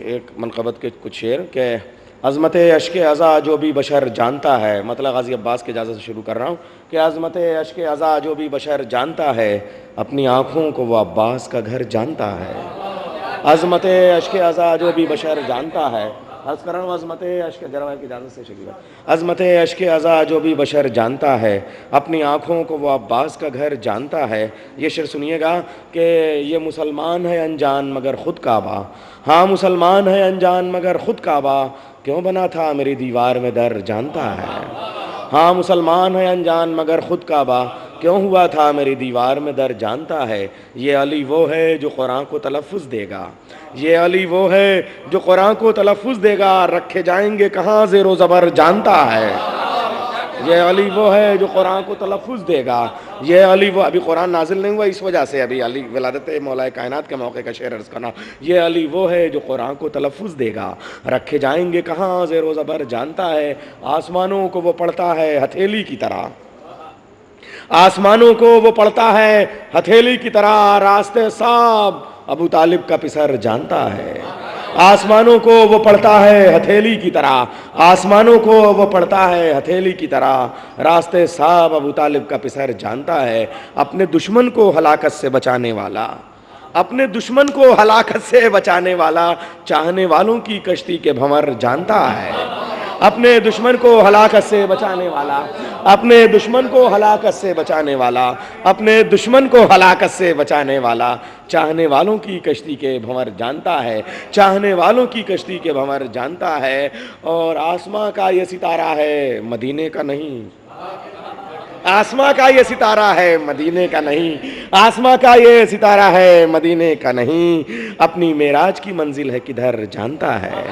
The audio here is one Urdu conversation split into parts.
ایک منقبت کے کچھ شعر کہ عظمت اشک عزا جو بھی بشر جانتا ہے، مطلب غازی عباس کی اجازت سے شروع کر رہا ہوں کہ عظمت اشک عزا جو بھی بشر جانتا ہے، اپنی آنکھوں کو وہ عباس کا گھر جانتا ہے۔ عظمت اشک عزا جو بھی بشر جانتا ہے، عرض کر رہا ہوں عظمت اشک جرا کی اجازت سے شروع کر، عظمت اشک عزا جو بھی بشر جانتا ہے، اپنی آنکھوں کو وہ عباس کا گھر جانتا ہے۔ یہ شعر سنیے گا کہ یہ مسلمان ہے انجان مگر خود کعبہ، ہاں مسلمان ہے انجان مگر خود کعبہ، کیوں بنا تھا میری دیوار میں در جانتا ہے۔ ہاں مسلمان ہے انجان مگر خود کعبہ، کیوں ہوا تھا میری دیوار میں در جانتا ہے۔ یہ علی وہ ہے جو قرآن کو تلفظ دے گا، یہ علی وہ ہے جو قرآن کو تلفظ دے گا، رکھے جائیں گے کہاں زیر و زبر جانتا ہے۔ یہ علی وہ ہے جو قرآن کو تلفظ دے گا، یہ علی وہ، ابھی قرآن نازل نہیں ہوا اس وجہ سے ابھی علی ولادت مولا کائنات کے موقع کا شعر عرض کرنا، یہ علی وہ ہے جو قرآن کو تلفظ دے گا، رکھے جائیں گے کہاں زیر و زبر جانتا ہے۔ آسمانوں کو وہ پڑھتا ہے ہتھیلی کی طرح، آسمانوں کو وہ پڑھتا ہے ہتھیلی کی طرح، راستے صاحب ابو طالب کا پسر جانتا ہے۔ آسمانوں کو وہ پڑھتا ہے ہتھیلی کی طرح، آسمانوں کو وہ پڑھتا ہے ہتھیلی کی طرح، راستے صاحب ابو طالب کا پسر جانتا ہے۔ اپنے دشمن کو ہلاکت سے بچانے والا، اپنے دشمن کو ہلاکت سے بچانے والا، چاہنے والوں کی کشتی کے بھنور جانتا ہے۔ اپنے دشمن کو ہلاکت سے بچانے والا، اپنے دشمن کو ہلاکت سے بچانے والا، اپنے دشمن کو ہلاکت سے بچانے والا، چاہنے والوں کی کشتی کے بھنور جانتا ہے، چاہنے والوں کی کشتی کے بھنور جانتا ہے۔ اور آسماں کا یہ ستارہ ہے مدینے کا نہیں، آسماں کا یہ ستارہ ہے مدینے کا نہیں، آسماں کا یہ ستارہ ہے مدینے کا نہیں، اپنی معراج کی منزل ہے کدھر جانتا ہے۔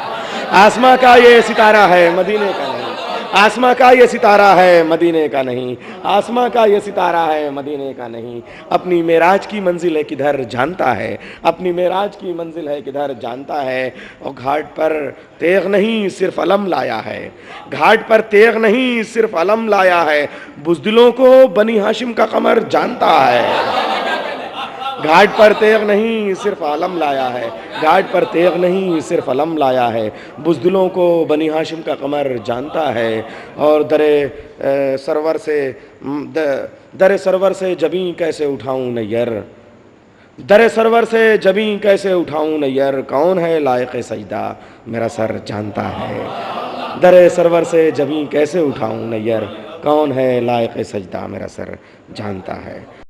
آسماں کا یہ ستارہ ہے مدینے کا نہیں، آسماں کا یہ ستارہ ہے مدینے کا نہیں، آسماں کا یہ ستارہ ہے مدینے کا نہیں، اپنی معراج کی منزل ہے کدھر جانتا ہے، اپنی معراج کی منزل ہے کدھر جانتا ہے۔ اور گھاٹ پر تیغ نہیں صرف علم لایا ہے، گھاٹ پر تیغ نہیں صرف علم لایا ہے، بزدلوں کو بنی ہاشم کا قمر جانتا ہے۔ گھاٹ پر تیغ نہیں صرف علم لایا ہے، گھاٹ پر تیغ نہیں صرف علم لایا ہے، بزدلوں کو بنی ہاشم کا قمر جانتا ہے۔ اور در سرور سے جبیں کیسے اٹھاؤں نیر، در سرور سے جبیں کیسے اٹھاؤں نیر، کون ہے لائق سجدہ میرا سر جانتا ہے۔ در سرور سے جبیں کیسے اٹھاؤں نیر، کون ہے لائق سجدہ میرا سر جانتا ہے۔